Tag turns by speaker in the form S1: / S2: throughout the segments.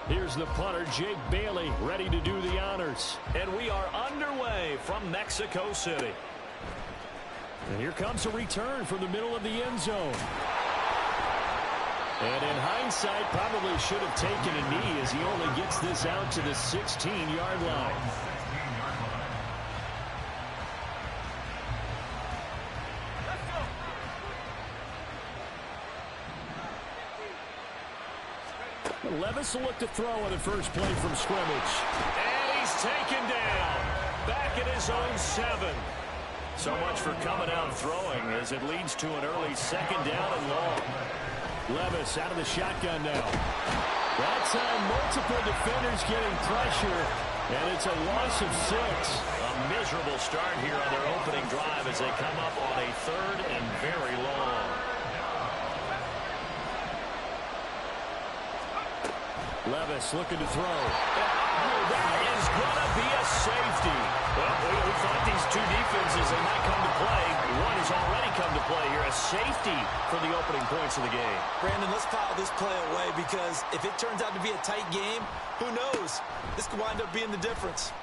S1: Here's the punter, Jake Bailey, ready to do the honors. And we are underway from Mexico City. And here comes a return from the middle of the end zone. And in hindsight, probably should have taken a knee as he only gets this out to the 16-yard line. Levis will look to throw on the first play from scrimmage. And he's taken down. Back at his own 7. So much for coming out throwing as it leads to an early second down and long. Levis out of the shotgun now. That time, multiple defenders getting pressure, and it's a loss of 6. A miserable start here on their opening drive as they come up on a 3rd and very long. Levis looking to throw. That is going to be a safety. Well, we thought these two defenses they might come to play. One has already come to play here. A safety for the opening points of the game.
S2: Brandon, let's file this play away because if it turns out to be a tight game, who knows? This could wind up being the difference.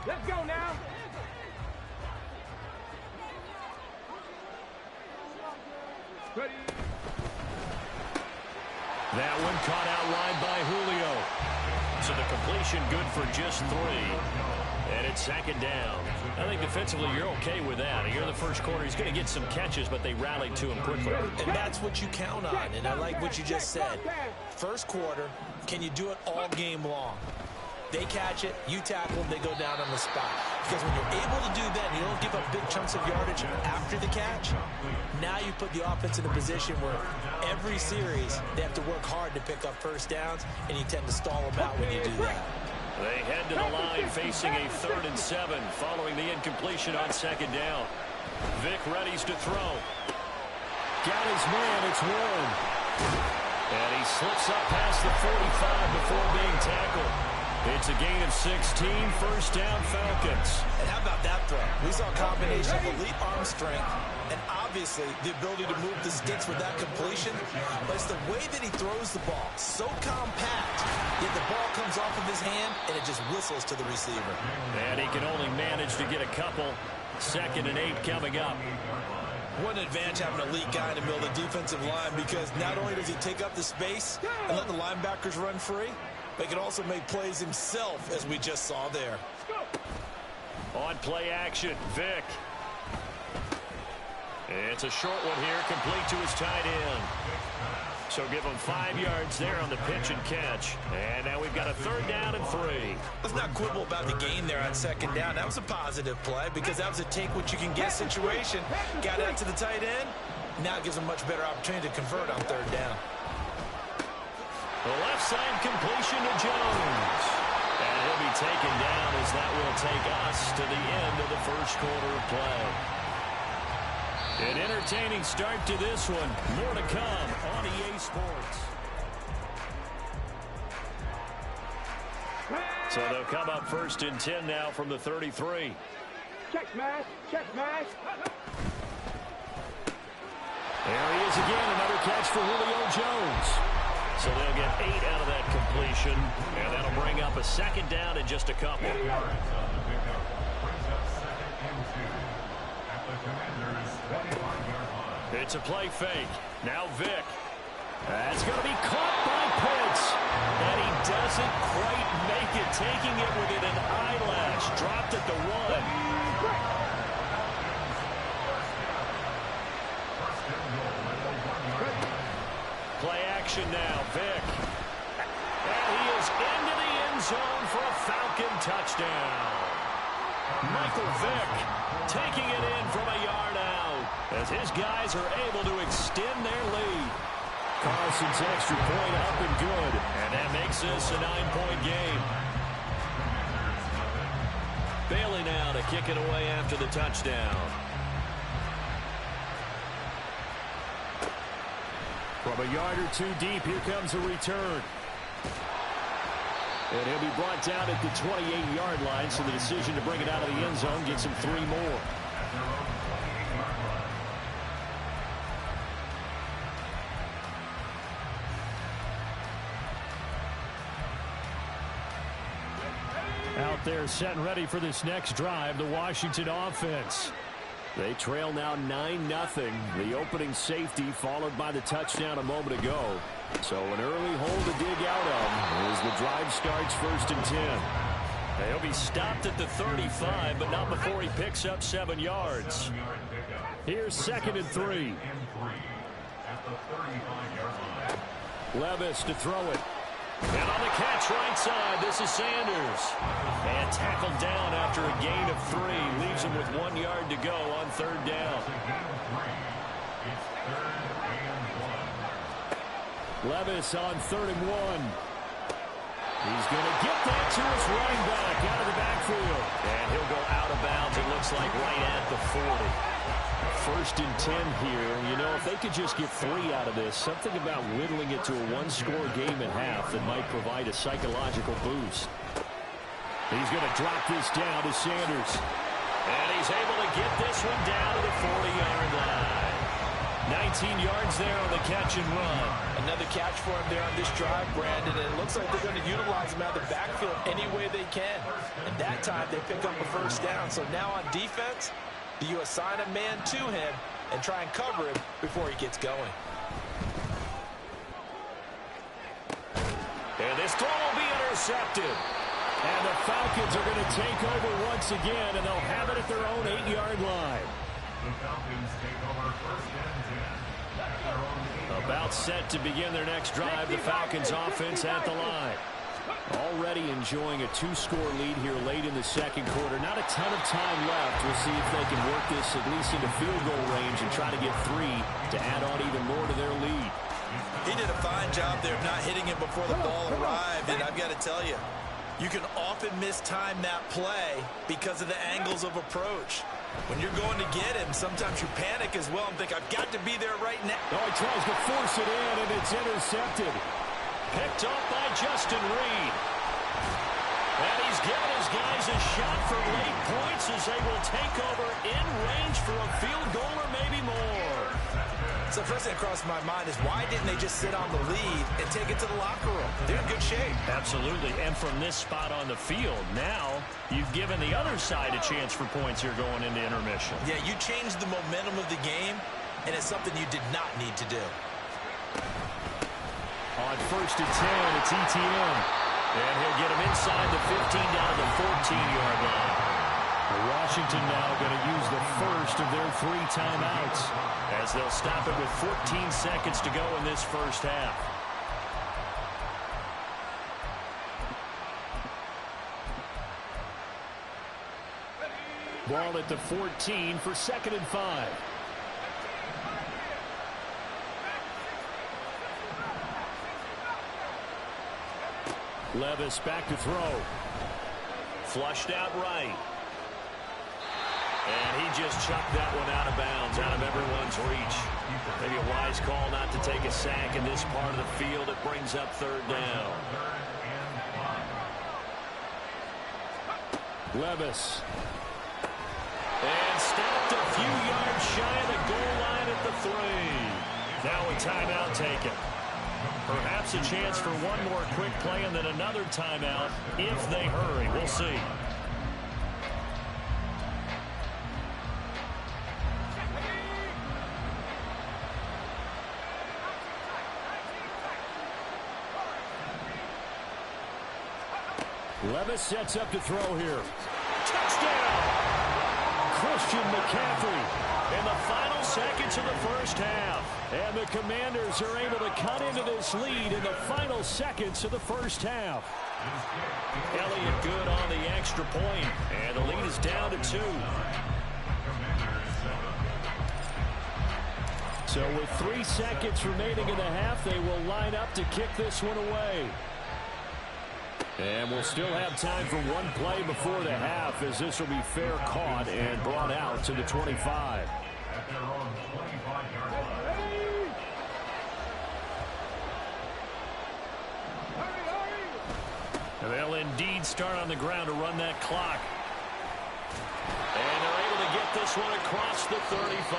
S3: Let's go now. Ready.
S1: That one caught out wide by Julio. So the completion good for just 3. And it's second down. I think defensively you're okay with that. You're in the first quarter. He's going to get some catches, but they rallied to him quickly.
S2: And that's what you count on. And I like what you just said. First quarter, can you do it all game long? They catch it, you tackle them, they go down on the spot. Because when you're able to do that and you don't give up big chunks of yardage after the catch, now you put the offense in a position where every series they have to work hard to pick up first downs, and you tend to stall them out when you do that.
S1: They head to the line facing a 3rd and 7 following the incompletion on second down. Vick readies to throw. Got his man, it's Warren. And he slips up past the 45 before being tackled. It's a gain of 16, first down Falcons.
S2: And how about that throw? We saw a combination of elite arm strength and obviously the ability to move the sticks with that completion. But it's the way that he throws the ball. So compact, yet the ball comes off of his hand and it just whistles to the receiver.
S1: And he can only manage to get a couple. 2nd and 8 coming up.
S2: What an advantage having an elite guy in the middle of the defensive line because not only does he take up the space and let the linebackers run free, but he can also make plays himself, as we just saw there.
S1: On play action, Vick. It's a short one here, complete to his tight end. So give him 5 yards there on the pitch and catch. And now we've got a 3rd down and 3.
S2: Let's not quibble about the gain there on second down. That was a positive play because that was a take-what-you-can-get situation. Got out to the tight end. Now it gives him a much better opportunity to convert on 3rd down.
S1: The left side completion to Jones. And he'll be taken down as that will take us to the end of the first quarter of play. An entertaining start to this one. More to come on EA Sports. So they'll come up 1st and 10 now from the 33.
S3: Check smash, check smash.
S1: There he is again, another catch for Julio Jones. So they'll get 8 out of that completion, and that'll bring up a 2nd down in just a couple. It's a play fake. Now Vick. That's going to be caught by Pitts. And he doesn't quite make it, taking it within an eyelash. Dropped at the 1. Play action now, Vick. And he is into the end zone for a Falcon touchdown. Michael Vick taking it in from a yard out as his guys are able to extend their lead. Carlson's extra point up and good, and that makes this a 9-point game. Bailey now to kick it away after the touchdown. From a yard or two deep, here comes a return. And he'll be brought down at the 28-yard line, so the decision to bring it out of the end zone gets him 3 more. Out there set and ready for this next drive, the Washington offense. They trail now 9-0. The opening safety followed by the touchdown a moment ago. So an early hole to dig out of as the drive starts 1st and 10. He'll be stopped at the 35, but not before he picks up 7 yards. Here's 2nd and 3. Levis to throw it. And on the catch right side, this is Sanders. And tackled down after a gain of 3. Leaves him with 1 yard to go on 3rd down. Levis on 3rd and 1. He's going to get that to his running back out of the backfield. And he'll go out of bounds, it looks like, right at the 40. 1st and 10 here. You know, if they could just get 3 out of this, something about whittling it to a 1-score game at half that might provide a psychological boost. He's going to drop this down to Sanders. And he's able to get this one down to the 40-yard line. 19 yards there on the catch and run.
S2: Another catch for him there on this drive, Brandon, and it looks like they're going to utilize him out of the backfield any way they can. And that time they pick up a 1st down. So now on defense, do you assign a man to him and try and cover him before he gets going?
S1: And this throw will be intercepted. And the Falcons are going to take over once again, and they'll have it at their own 8-yard line.
S4: The Falcons take over 1st and 10.
S1: About set to begin their next drive, the Falcons offense at the line. Already enjoying a 2-score lead here late in the 2nd quarter. Not a ton of time left. We'll see if they can work this at least into field goal range and try to get 3 to add on even more to their lead.
S2: He did a fine job there of not hitting him before the ball arrived, and I've got to tell you, you can often mistime that play because of the angles of approach. When you're going to get him, sometimes you panic as well and think, I've got to be there right now.
S1: Oh, he tries to force it in, and it's intercepted. Picked up by Justin Reed. And he's given his guys a shot for late points as they will take over in range for a field goal or maybe more.
S2: So the first thing that crossed my mind is why didn't they just sit on the lead and take it to the locker room? They're in good shape.
S1: Absolutely. And from this spot on the field, now you've given the other side a chance for points here going into intermission.
S2: Yeah, you changed the momentum of the game, and it's something you did not need to do.
S1: On 1st and 10, it's ETN. And he'll get him inside the 15 down to the 14-yard line. Washington now going to use the first of their 3 timeouts as they'll stop it with 14 seconds to go in this 1st half. Ball at the 14 for 2nd and 5. Levis back to throw. Flushed out right. And he just chucked that one out of bounds, out of everyone's reach. Maybe a wise call not to take a sack in this part of the field. It brings up 3rd down. Levis. And stopped a few yards shy of the goal line at the 3. Now a timeout taken. Perhaps a chance for one more quick play and then another timeout if they hurry. We'll see. Levis sets up to throw here. Touchdown! Christian McCaffrey in the final seconds of the 1st half. And the Commanders are able to cut into this lead in the final seconds of the 1st half. Elliott good on the extra point, and the lead is down to 2. So with 3 seconds remaining in the half, they will line up to kick this one away. And we'll still have time for one play before the half, as this will be fair caught and brought out to the 25. And they'll indeed start on the ground to run that clock. And they're able to get this one across the 35.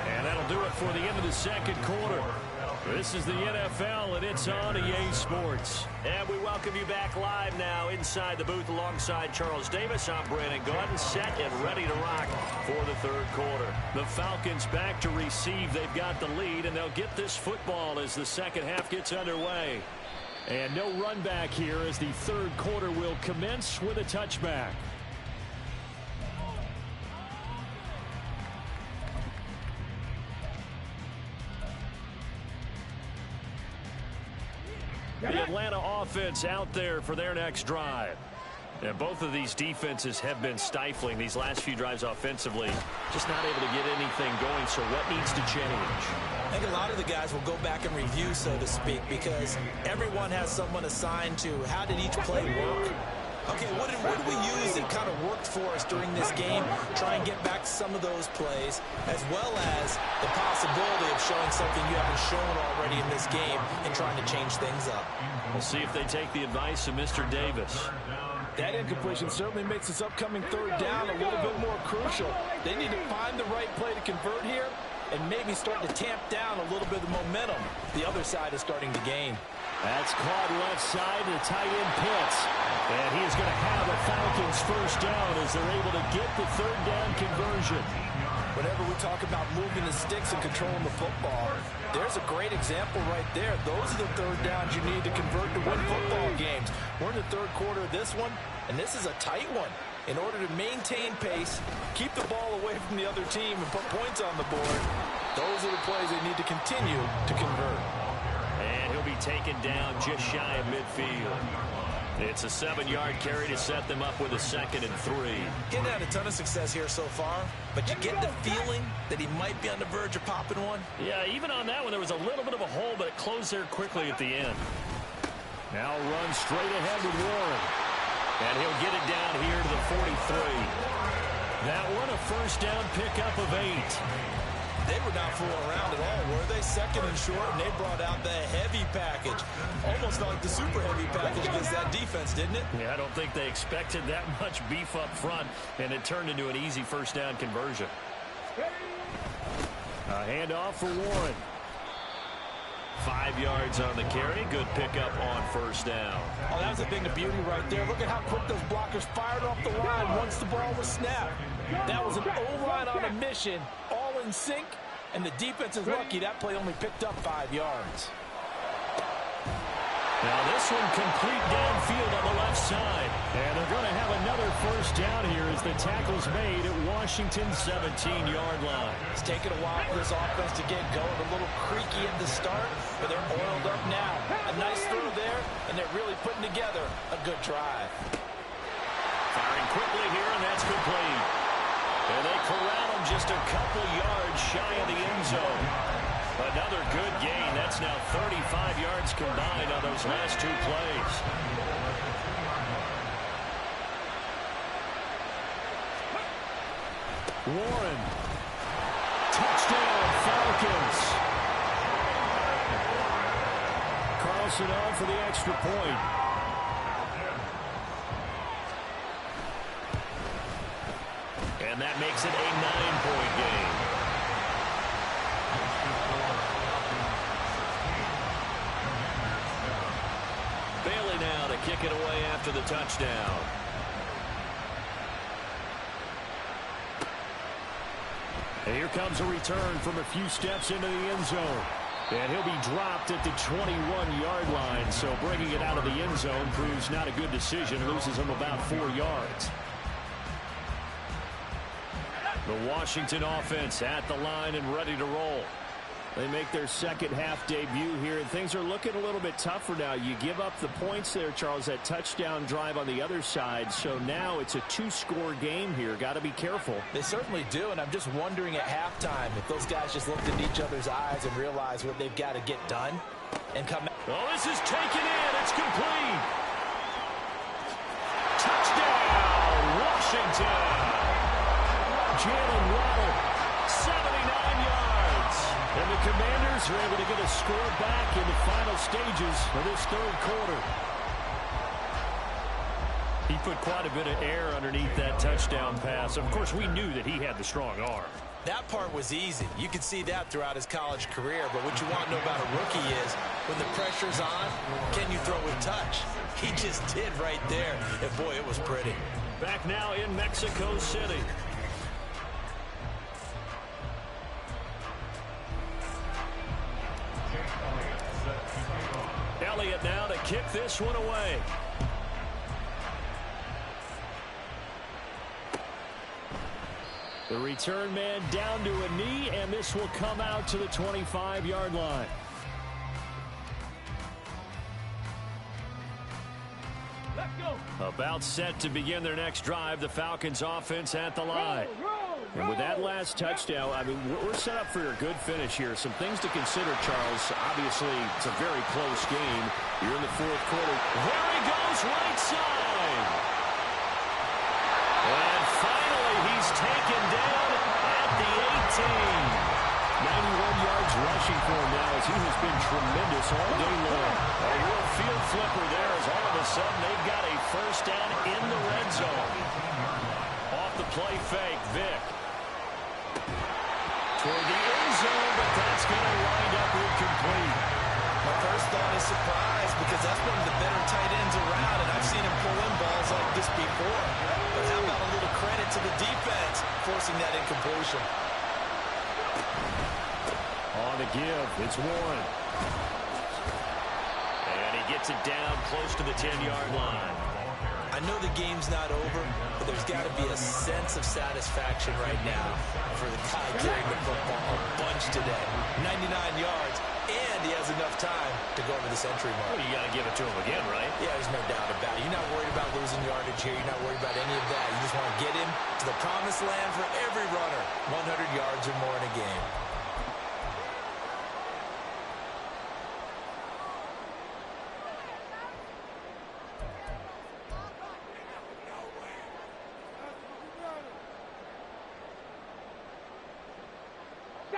S1: And that'll do it for the end of the second quarter. This is the NFL, and it's on EA Sports. And we welcome you back live now inside the booth alongside Charles Davis. I'm Brandon Gordon, set and ready to rock for the third quarter. The Falcons back to receive. They've got the lead, and they'll get this football as the second half gets underway. And no run back here as the third quarter will commence with a touchback. The Atlanta offense out there for their next drive. And both of these defenses have been stifling these last few drives offensively. Just not able to get anything going, so what needs to change?
S2: I think a lot of the guys will go back and review, so to speak, because everyone has someone assigned to how did each play work. Okay, what did we use that kind of worked for us during this game? Try and get back to some of those plays, as well as the possibility of showing something you haven't shown already in this game and trying to change things up.
S1: We'll see if they take the advice of Mr. Davis.
S5: That incompletion certainly makes this upcoming third down a little bit more crucial. They need to find the right play to convert here and maybe start to tamp down a little bit of the momentum the other side is starting to gain.
S1: That's caught left side to tight end Pitts. And he is going to have a Falcons first down as they're able to get the third down conversion.
S5: Whenever we talk about moving the sticks and controlling the football, there's a great example right there. Those are the third downs you need to convert to win football games. We're in the third quarter of this one, and this is a tight one. In order to maintain pace, keep the ball away from the other team, and put points on the board, those are the plays they need to continue to convert.
S1: And he'll be taken down just shy of midfield. It's a 7-yard carry to set them up with a 2nd and 3.
S2: Getting had a ton of success here so far, but you get the feeling that he might be on the verge of popping one.
S1: Yeah, even on that one, there was a little bit of a hole, but it closed there quickly at the end. Now run straight ahead with Warren. And he'll get it down here to the 43. That one, a first down pickup of 8.
S2: They were not fooling around at all, were they? 2nd and short, and they brought out the heavy package. Almost felt like the super heavy package against that defense, didn't it?
S1: Yeah, I don't think they expected that much beef up front, and it turned into an easy first down conversion. A handoff for Warren. 5 yards on the carry. Good pickup on first down.
S5: Oh, that was a thing of beauty right there. Look at how quick those blockers fired off the line once the ball was snapped. That was an O-line on a mission, all in sync, and the defense is lucky that play only picked up 5 yards.
S1: Now this one complete downfield on the left side. And they're going to have another first down here as the tackle's made at Washington's 17-yard line.
S5: It's taken a while for this offense to get going. A little creaky at the start, but they're oiled up now. A nice throw there, and they're really putting together a good drive.
S1: Firing quickly here, and that's complete. And they corral him just a couple yards shy of the end zone. Another good gain. That's now 35 yards combined on those last 2 plays. Warren. Touchdown, Falcons. Carlson on for the extra point. And that makes it a 9-point game. Bailey now to kick it away after the touchdown. And here comes a return from a few steps into the end zone. And he'll be dropped at the 21-yard line. So bringing it out of the end zone proves not a good decision. Loses him about 4 yards. The Washington offense at the line and ready to roll. They make their second half debut here, and things are looking a little bit tougher now. You give up the points there, Charles, that touchdown drive on the other side. So now it's a 2-score game here. Got to be careful.
S5: They certainly do, and I'm just wondering at halftime if those guys just looked into each other's eyes and realized what they've got to get done and come out.
S1: Oh, this is taken in. It's complete. Touchdown, Washington. Jalen Waddle, 79 yards. And the Commanders are able to get a score back in the final stages of this third quarter. put quite a bit of air underneath that touchdown pass. Of course, we knew that he had the strong arm.
S2: That part was easy. You could see that throughout his college career. But what you want to know about a rookie is when the pressure's on, can you throw with touch? He just did right there. And, boy, it was pretty.
S1: Back now in Mexico City. Elliott now to kick this one away. The return man down to a knee, and this will come out to the 25-yard line.
S3: Let's go.
S1: About set to begin their next drive, the Falcons offense at the line. And with that last touchdown, I mean, we're set up for a good finish here. Some things to consider, Charles. Obviously, it's a very close game. You're in the fourth quarter. There he goes, right side. And finally, he's taken down at the 18. 91 yards rushing for him now as he has been tremendous all day long. A real field flipper there as all of a sudden they've got a first down in the red zone. Off the play fake, Vick. Toward the end zone, but that's going to wind up incomplete.
S2: My first thought is surprise because that's one of the better tight ends around, and I've seen him pull in balls like this before. But how about a little credit to the defense forcing that incompletion?
S1: On the give, it's Warren. And he gets it down close to the 10-yard line.
S2: I know the game's not over, but there's got to be a sense of satisfaction right now for the guy carrying the football a bunch today. 99 yards, and he has enough time to go over the century mark.
S1: Well, you got to give it to him again, right?
S2: Yeah, there's no doubt about it. You're not worried about losing yardage here. You're not worried about any of that. You just want to get him to the promised land for every runner. 100 yards or more in a game.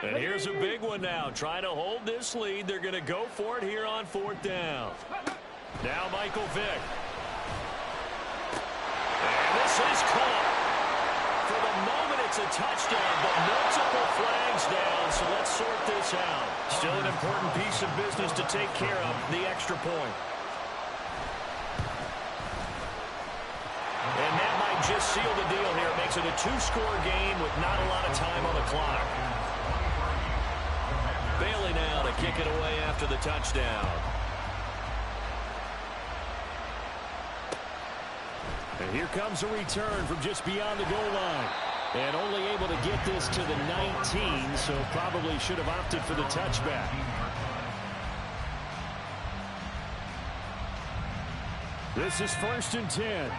S1: And here's a big one now. Trying to hold this lead. They're going to go for it here on fourth down. Now Michael Vick. And this is caught. For the moment, it's a touchdown, but multiple flags down, so let's sort this out. Still an important piece of business to take care of, the extra point. And that might just seal the deal here. It makes it a two-score game with not a lot of time on the clock. Bailey now to kick it away after the touchdown. And here comes a return from just beyond the goal line. And only able to get this to the 19, so probably should have opted for the touchback. This is 1st and 10.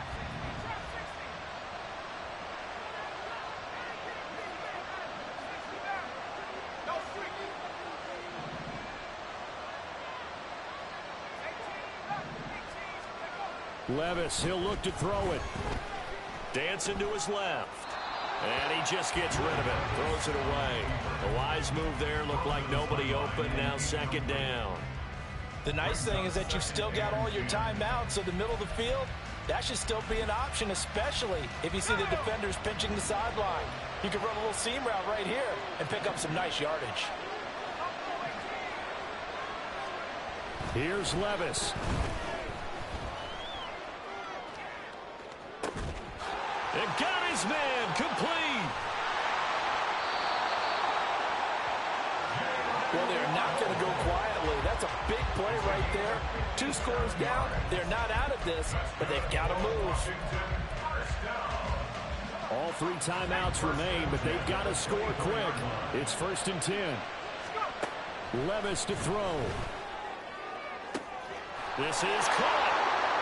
S1: Levis, he'll look to throw it. Dancing to his left. And he just gets rid of it. Throws it away. A wise move there. Looked like nobody open. Now 2nd down.
S5: The nice thing is that you've still got all your timeouts, so the middle of the field, that should still be an option, especially if you see the defenders pinching the sideline. You can run a little seam route right here and pick up some nice yardage.
S1: Here's Levis. And got his man complete.
S5: Well, they're not going to go quietly. That's a big play right there. 2 scores down. They're not out of this, but they've got to move.
S1: All 3 timeouts remain, but they've got to score quick. It's 1st and 10. Levis to throw. This is caught.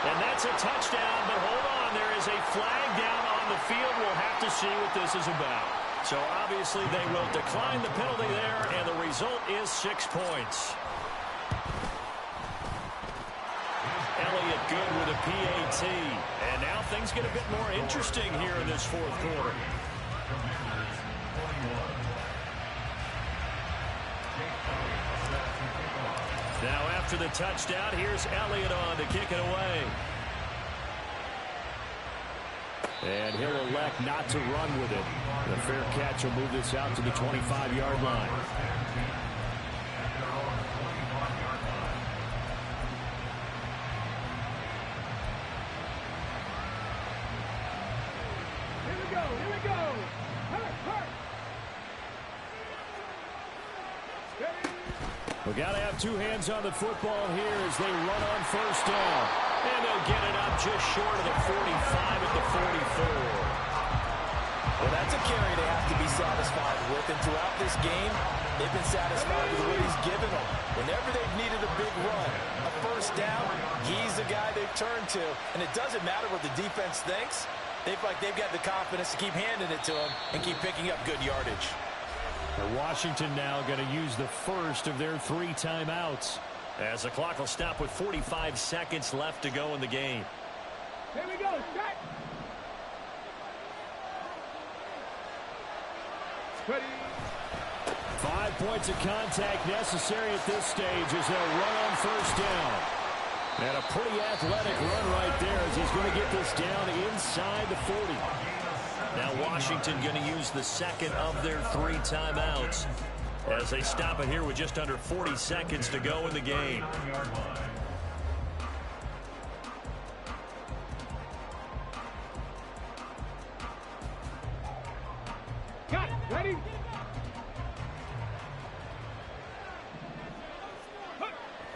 S1: And that's a touchdown, but hold on. There is a flag down on the field. We'll have to see what this is about. So obviously they will decline the penalty there, and the result is 6 points. Elliott good with a PAT. And now things get a bit more interesting here in this 4th quarter. Now after the touchdown, here's Elliott on to kick it away. And he'll elect not to run with it. The fair catch will move this out to the 25-yard line. We got to have two hands on the football here as they run on first down. And they'll get it up just short of the 45 at the 44.
S5: Well, that's a carry they have to be satisfied with. And throughout this game, they've been satisfied with what he's given them. Whenever they've needed a big run, a first down, he's the guy they've turned to. And it doesn't matter what the defense thinks. They've got the confidence to keep handing it to him and keep picking up good yardage.
S1: Washington now going to use the first of their 3 timeouts, as the clock will stop with 45 seconds left to go in the game.
S3: Here we go. Set. Ready.
S1: 5 points of contact necessary at this stage as they'll run on first down. And a pretty athletic run right there as he's going to get this down inside the 40. Now Washington going to use the second of their 3 timeouts as they stop it here with just under 40 seconds to go in the game.
S3: Got it. Ready?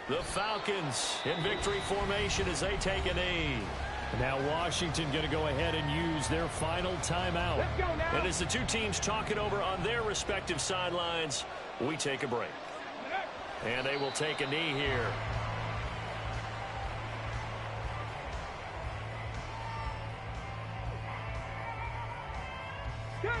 S1: The Falcons in victory formation as they take a knee. Now Washington going to go ahead and use their final timeout.
S3: Let's go now.
S1: And as the two teams talk it over on their respective sidelines, we take a break. And they will take a knee here.
S3: Go.